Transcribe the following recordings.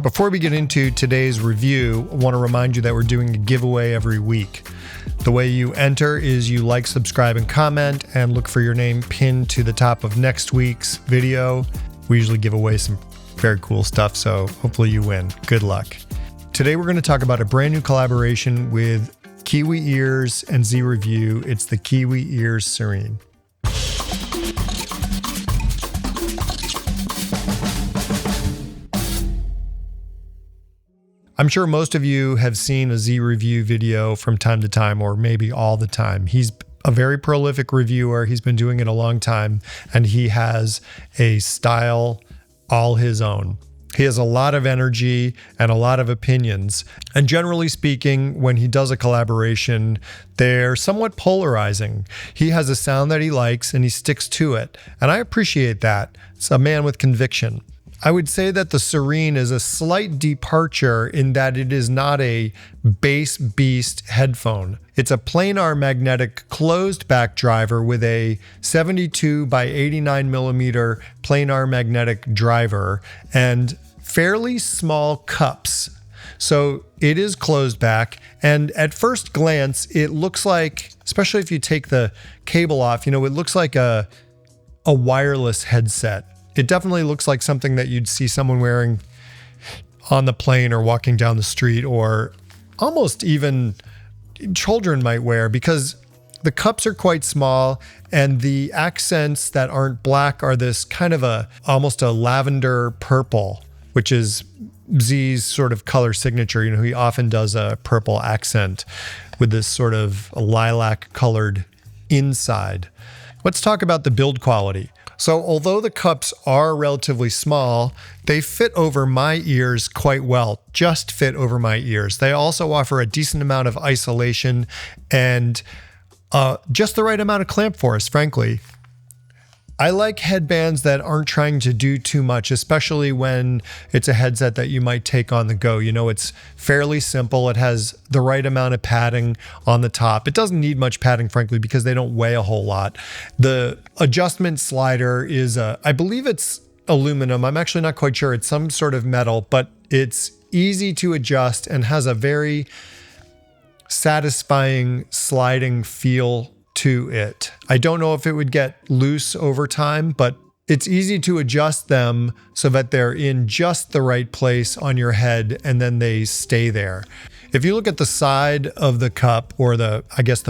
Before we get into today's review, I want to remind you that we're doing a giveaway every week. The way you enter is you like, subscribe, and comment, and look for your name pinned to the top of next week's video. We usually give away some very cool stuff, so hopefully you win. Good luck. Today we're going to talk about a brand new collaboration with Kiwi Ears and earreview. It's the Kiwi Ears Serene. I'm sure most of you have seen a earreview video from time to time, or maybe all the time. He's a very prolific reviewer. He's been doing it a long time, and he has a style all his own. He has a lot of energy and a lot of opinions. And generally speaking, when he does a collaboration, they're somewhat polarizing. He has a sound that he likes and he sticks to it. And I appreciate that. It's a man with conviction. I would say that the Serene is a slight departure in that it is not a bass beast headphone. It's a planar magnetic closed back driver with a 72 by 89 millimeter planar magnetic driver and fairly small cups. So it is closed back, and at first glance, it looks like, especially if you take the cable off, it looks like a wireless headset. It definitely looks like something that you'd see someone wearing on the plane or walking down the street, or almost even children might wear, because the cups are quite small and the accents that aren't black are this kind of almost a lavender purple, which is Z's sort of color signature. He often does a purple accent with this sort of lilac colored inside. Let's talk about the build quality. So although the cups are relatively small, they fit over my ears quite well, just fit over my ears. They also offer a decent amount of isolation and just the right amount of clamp force, frankly. I like headbands that aren't trying to do too much, especially when it's a headset that you might take on the go. It's fairly simple. It has the right amount of padding on the top. It doesn't need much padding, frankly, because they don't weigh a whole lot. The adjustment slider is, I believe it's aluminum. I'm actually not quite sure. It's some sort of metal, but it's easy to adjust and has a very satisfying sliding feel to it. I don't know if it would get loose over time, but it's easy to adjust them so that they're in just the right place on your head and then they stay there. If you look at the side of the cup, or the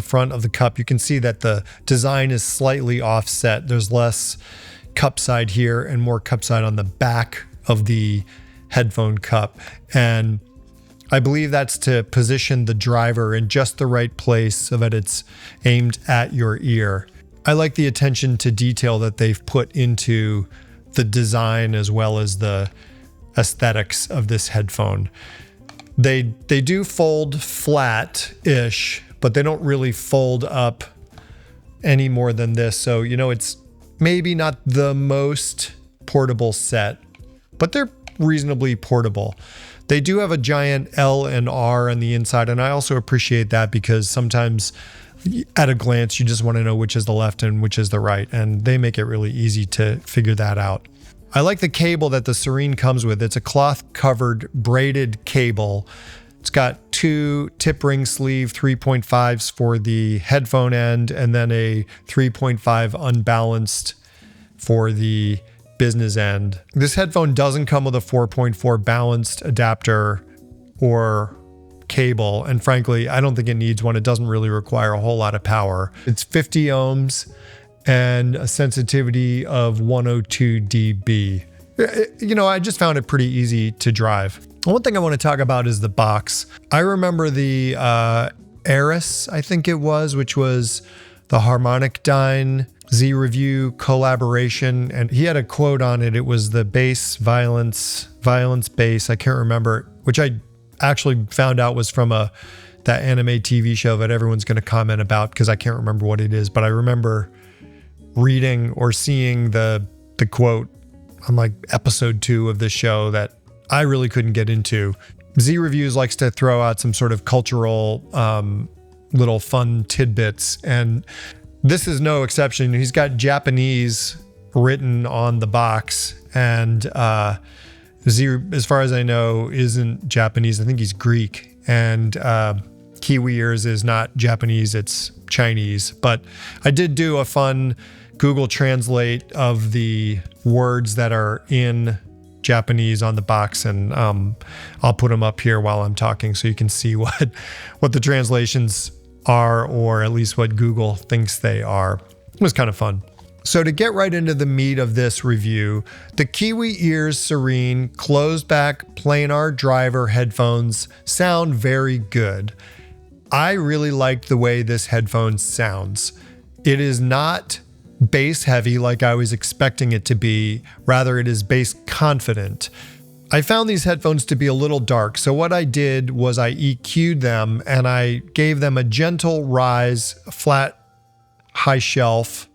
front of the cup, you can see that the design is slightly offset. There's less cup side here and more cup side on the back of the headphone cup. And I believe that's to position the driver in just the right place so that it's aimed at your ear. I like the attention to detail that they've put into the design as well as the aesthetics of this headphone. They do fold flat-ish, but they don't really fold up any more than this. So, it's maybe not the most portable set, but they're reasonably portable. They do have a giant L and R on the inside, and I also appreciate that because sometimes at a glance you just want to know which is the left and which is the right, and they make it really easy to figure that out. I like the cable that the Serene comes with. It's a cloth-covered braided cable. It's got two tip ring sleeve 3.5s for the headphone end, and then a 3.5 unbalanced for the business end. This headphone doesn't come with a 4.4 balanced adapter or cable, and frankly, I don't think it needs one. It doesn't really require a whole lot of power. It's 50 ohms and a sensitivity of 102 dB. I just found it pretty easy to drive. One thing I want to talk about is the box. I remember the Eris, I think it was, which was the Harmonic Dyne earreview collaboration, and he had a quote on it. It was the bass violence bass. I can't remember, which I actually found out was from that anime TV show that everyone's going to comment about because I can't remember what it is. But I remember reading or seeing the quote on like episode 2 of this show that I really couldn't get into. earreviews likes to throw out some sort of cultural little fun tidbits, and this is no exception. He's got Japanese written on the box, and as far as I know, isn't Japanese. I think he's Greek. And Kiwi Ears is not Japanese, it's Chinese. But I did do a fun Google Translate of the words that are in Japanese on the box, and I'll put them up here while I'm talking so you can see what the translations are, or at least what Google thinks they are. It was kind of fun. So to get right into the meat of this review, the Kiwi Ears Serene closed back planar driver headphones sound very good. I really liked the way this headphone sounds. It is not bass heavy like I was expecting it to be, rather it is bass confident. I found these headphones to be a little dark, so what I did was I EQ'd them and I gave them a gentle rise, flat high shelf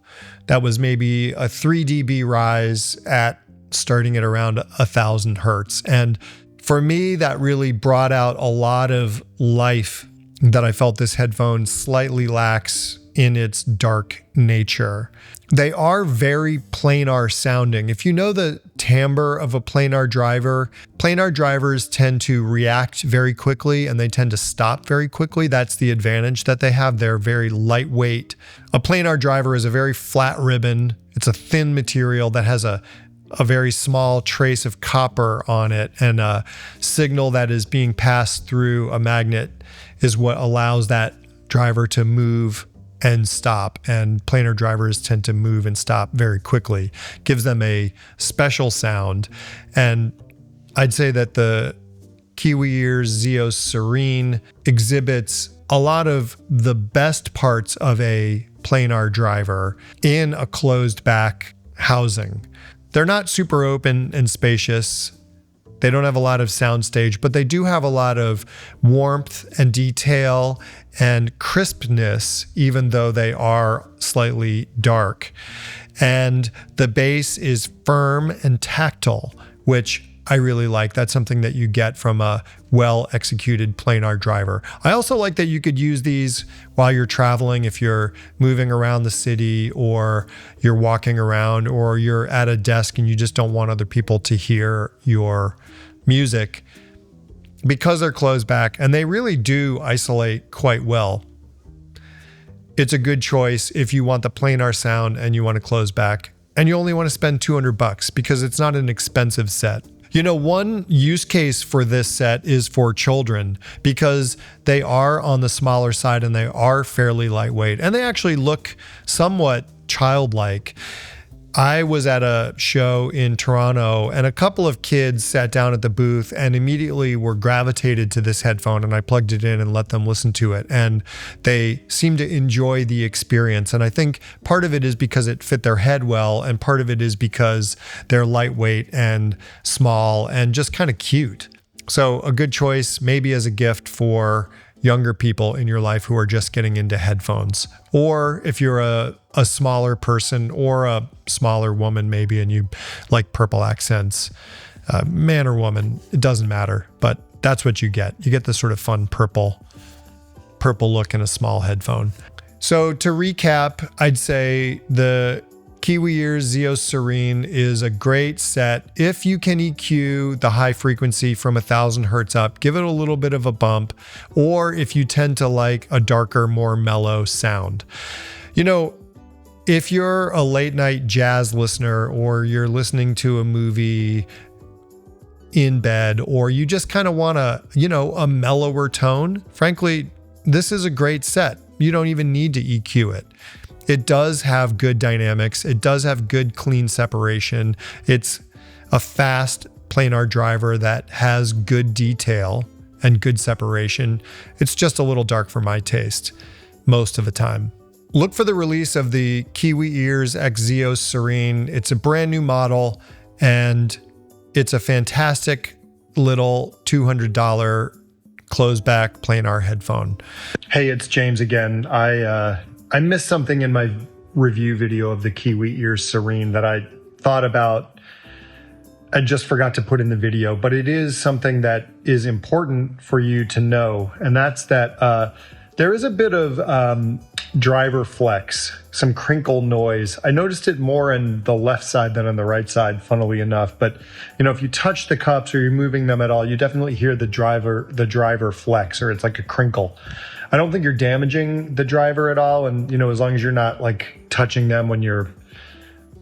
that was maybe a 3 dB rise at starting at around 1,000 hertz. And for me, that really brought out a lot of life that I felt this headphone slightly lacks in its dark nature. They are very planar sounding. If you know the timbre of a planar drivers tend to react very quickly and they tend to stop very quickly. That's the advantage that they have. They're very lightweight. A planar driver is a very flat ribbon. It's a thin material that has a very small trace of copper on it, and a signal that is being passed through a magnet is what allows that driver to move and stop, and planar drivers tend to move and stop very quickly. Gives them a special sound, and I'd say that the Kiwi Ears Zeos Serene exhibits a lot of the best parts of a planar driver in a closed back housing. They're not super open and spacious. They don't have a lot of soundstage, but they do have a lot of warmth and detail and crispness, even though they are slightly dark. And the bass is firm and tactile, which I really like. That's something that you get from a well-executed planar driver. I also like that you could use these while you're traveling, if you're moving around the city, or you're walking around, or you're at a desk and you just don't want other people to hear your music, because they're closed back and they really do isolate quite well. It's a good choice if you want the planar sound and you want to close back, and you only want to spend $200 because it's not an expensive set. You know, one use case for this set is for children, because they are on the smaller side and they are fairly lightweight, and they actually look somewhat childlike. I was at a show in Toronto and a couple of kids sat down at the booth and immediately were gravitated to this headphone, and I plugged it in and let them listen to it, and they seemed to enjoy the experience. And I think part of it is because it fit their head well, and part of it is because they're lightweight and small and just kind of cute. So a good choice maybe as a gift for younger people in your life who are just getting into headphones. Or if you're a smaller person or a smaller woman maybe, and you like purple accents, man or woman, it doesn't matter, but that's what you get. You get this sort of fun purple look in a small headphone. So to recap, I'd say the Kiwi Ears Zeos Serene is a great set. If you can EQ the high frequency from 1,000 hertz up, give it a little bit of a bump, or if you tend to like a darker, more mellow sound. You know, if you're a late night jazz listener, or you're listening to a movie in bed, or you just kind of want a mellower tone, frankly, this is a great set. You don't even need to EQ it. It does have good dynamics. It does have good clean separation. It's a fast planar driver that has good detail and good separation. It's just a little dark for my taste most of the time. Look for the release of the Kiwi Ears X Zeos Serene. It's a brand new model, and it's a fantastic little $200 closed back planar headphone. Hey, it's James again. I missed something in my review video of the Kiwi Ears Serene that I thought about. I just forgot to put in the video, but it is something that is important for you to know. And that's that there is a bit of driver flex, some crinkle noise. I noticed it more on the left side than on the right side, funnily enough. But if you touch the cups or you're moving them at all, you definitely hear the driver flex, or it's like a crinkle. I don't think you're damaging the driver at all, and as long as you're not like touching them when you're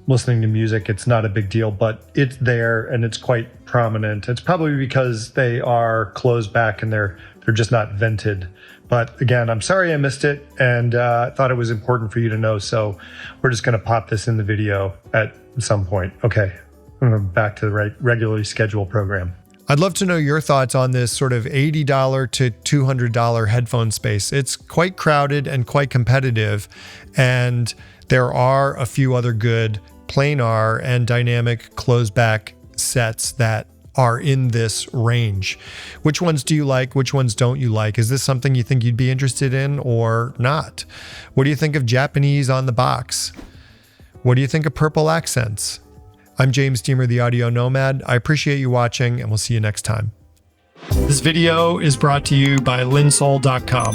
listening to music, it's not a big deal. But it's there and it's quite prominent. It's probably because they are closed back and they're just not vented. But again, I'm sorry I missed it, and I thought it was important for you to know. So we're just going to pop this in the video at some point. Okay, back to the regularly scheduled program. I'd love to know your thoughts on this sort of $80 to $200 headphone space. It's quite crowded and quite competitive, and there are a few other good planar and dynamic closed back sets that are in this range. Which ones do you like? Which ones don't you like? Is this something you think you'd be interested in or not? What do you think of Japanese on the box? What do you think of purple accents? I'm James Demer, the Audio Nomad. I appreciate you watching, and we'll see you next time. This video is brought to you by Linsoul.com.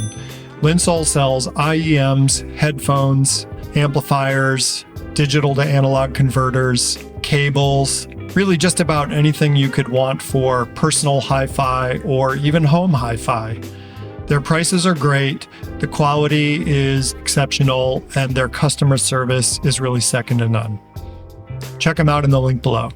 Linsoul sells IEMs, headphones, amplifiers, digital to analog converters, cables, really just about anything you could want for personal hi-fi or even home hi-fi. Their prices are great, the quality is exceptional, and their customer service is really second to none. Check them out in the link below.